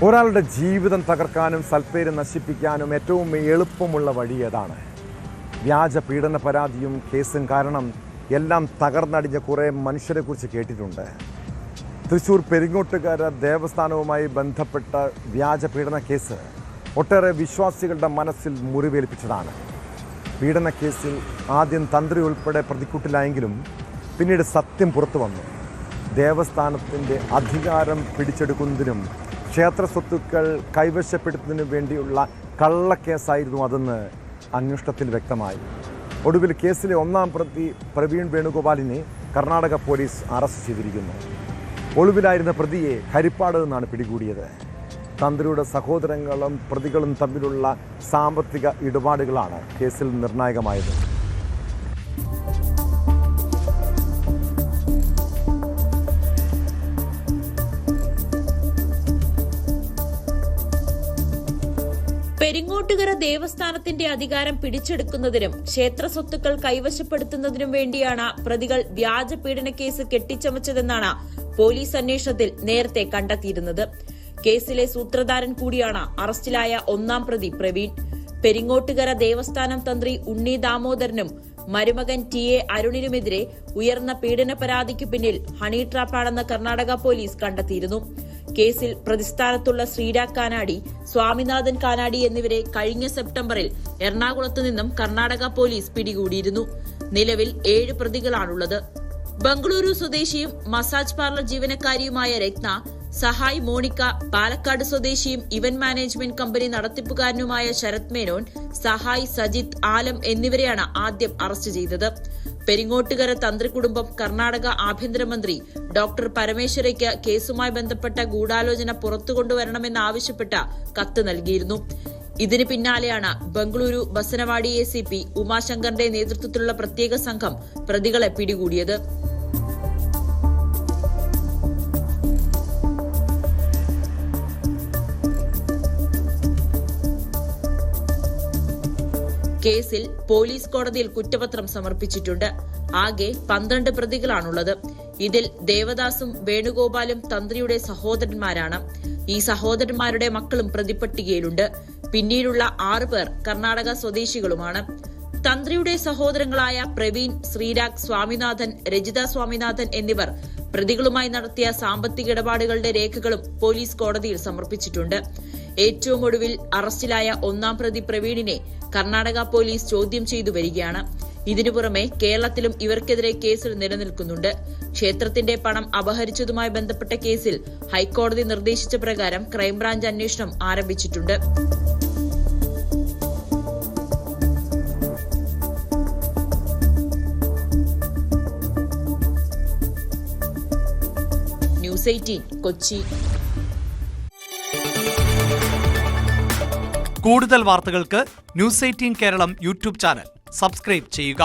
ഒരാളുടെ ജീവിതം തകർക്കാനും സൽപ്പേര് നശിപ്പിക്കാനും ഏറ്റവും എളുപ്പമുള്ള വഴി ഏതാണ്? വ്യാജ പീഡന പരാതിയും കേസും കാരണം എല്ലാം തകർന്നടിഞ്ഞ കുറേ മനുഷ്യരെക്കുറിച്ച് കേട്ടിട്ടുണ്ട്. തൃശ്ശൂർ പെരിങ്ങോട്ടുകര ദേവസ്ഥാനവുമായി ബന്ധപ്പെട്ട വ്യാജ പീഡന കേസ് ഒട്ടേറെ വിശ്വാസികളുടെ മനസ്സിൽ മുറിവേൽപ്പിച്ചതാണ്. പീഡന കേസിൽ ആദ്യം തന്ത്രി ഉൾപ്പെടെ പ്രതിക്കൂട്ടിലായെങ്കിലും പിന്നീട് സത്യം പുറത്തു വന്നു. ദേവസ്ഥാനത്തിൻ്റെ അധികാരം പിടിച്ചെടുക്കുന്നതിനും ക്ഷേത്ര സ്വത്തുക്കൾ കൈവശപ്പെടുത്തുന്നതിനു വേണ്ടിയുള്ള കള്ളക്കേസായിരുന്നു അതെന്ന് അന്വേഷണത്തിൽ വ്യക്തമായി. ഒടുവിൽ കേസിലെ ഒന്നാം പ്രതി പ്രവീൺ വേണുഗോപാലിനെ കർണാടക പോലീസ് അറസ്റ്റ് ചെയ്തിരിക്കുന്നു. ഒളിവിലായിരുന്ന പ്രതിയെ ഹരിപ്പാട് നിന്നാണ് പിടികൂടിയത്. തന്ത്രിയുടെ സഹോദരങ്ങളും പ്രതികളും തമ്മിലുള്ള സാമ്പത്തിക ഇടപാടുകളാണ് കേസിൽ നിർണായകമായത്. പെരിങ്ങോട്ടുകര ദേവസ്ഥാനത്തിന്റെ അധികാരം പിടിച്ചെടുക്കുന്നതിനും ക്ഷേത്ര സ്വത്തുക്കൾ കൈവശപ്പെടുത്തുന്നതിനും വേണ്ടിയാണ് പ്രതികൾ വ്യാജ പീഡന കേസ് കെട്ടിച്ചമച്ചതെന്നാണ് പോലീസ് അന്വേഷണത്തിൽ നേരത്തെ കണ്ടെത്തിയിരുന്നത്. കേസിലെ സൂത്രധാരൻ കൂടിയാണ് അറസ്റ്റിലായ ഒന്നാം പ്രതി പ്രവീൺ. പെരിങ്ങോട്ടുകര ദേവസ്ഥാനം തന്ത്രി ഉണ്ണി ദാമോദരനും മരുമകൻ ടി.എ. അരുണിനുമെതിരെ ഉയർന്ന പീഡന പരാതിക്ക് പിന്നിൽ ഹണി ട്രാപ്പാണെന്ന് കർണാടക പോലീസ് കണ്ടെത്തിയിരുന്നു. കേസിൽ പ്രതിസ്ഥാനത്തുള്ള ശ്രീരാഗ് കാനാടി, സ്വാമിനാഥൻ കാനാടി എന്നിവരെ കഴിഞ്ഞ സെപ്റ്റംബറിൽ എറണാകുളത്ത് നിന്നും കർണാടക പോലീസ് പിടികൂടിയിരുന്നു. നിലവിൽ 7 പ്രതികളാണുള്ളത്. ബംഗളൂരു സ്വദേശിയും മസാജ് പാർലർ ജീവനക്കാരിയുമായ രത്ന, സഹായ് മോണിക്ക, പാലക്കാട് സ്വദേശിയും ഇവന്റ് മാനേജ്മെന്റ് കമ്പനി നടത്തിപ്പുകാരനുമായ ശരത് മേനോൻ, സഹായ് സജിത് ആലം എന്നിവരെയാണ് ആദ്യം അറസ്റ്റ് ചെയ്തത്. പെരിങ്ങോട്ടുകര തന്ത്രി കുടുംബം കർണാടക ആഭ്യന്തരമന്ത്രി ഡോക്ടർ പരമേശ്വരയ്ക്ക് കേസുമായി ബന്ധപ്പെട്ട ഗൂഢാലോചന പുറത്തുകൊണ്ടുവരണമെന്നാവശ്യപ്പെട്ട കത്ത് നൽകിയിരുന്നു. ഇതിന് പിന്നാലെയാണ് ബംഗളൂരു ബസനവാടി ACP ഉമാശങ്കറിന്റെ നേതൃത്വത്തിലുള്ള പ്രത്യേക സംഘം പ്രതികളെ പിടികൂടിയത്. കേസിൽ പോലീസ് കോടതിയിൽ കുറ്റപത്രം സമർപ്പിച്ചിട്ടുണ്ട്. ആകെ 12 പ്രതികളാണുള്ളത്. ഇതിൽ ദേവദാസും വേണുഗോപാലും തന്ത്രിയുടെ സഹോദരന്മാരാണ്. ഈ സഹോദരന്മാരുടെ മക്കളും പ്രതിപട്ടികയിലുണ്ട്. പിന്നീടുള്ള 6 പേർ കർണാടക സ്വദേശികളുമാണ്. തന്ത്രിയുടെ സഹോദരങ്ങളായ പ്രവീൺ, ശ്രീരാഗ്, സ്വാമിനാഥൻ, രജിത സ്വാമിനാഥൻ എന്നിവർ പ്രതികളുമായി നടത്തിയ സാമ്പത്തിക ഇടപാടുകളുടെ രേഖകളും പോലീസ് കോടതിയിൽ സമർപ്പിച്ചിട്ടുണ്ട്. ഏറ്റവും ഒടുവിൽ അറസ്റ്റിലായ ഒന്നാം പ്രതി പ്രവീണിനെ കർണാടക പോലീസ് ചോദ്യം ചെയ്തു വരികയാണ്. ഇതിനു പുറമെ കേരളത്തിലും ഇവർക്കെതിരെ കേസിൽ നിലനിൽക്കുന്നുണ്ട്. ക്ഷേത്രത്തിന്റെ പണം അപഹരിച്ചതുമായി ബന്ധപ്പെട്ട കേസിൽ ഹൈക്കോടതി നിർദ്ദേശിച്ച പ്രകാരം ക്രൈംബ്രാഞ്ച് അന്വേഷണം ആരംഭിച്ചിട്ടുണ്ട്. ന്യൂസ് 18 കൊച്ചി. കൂടുതൽ വാർത്തകൾക്ക് news 18 Keralam YouTube channel subscribe ചെയ്യുക.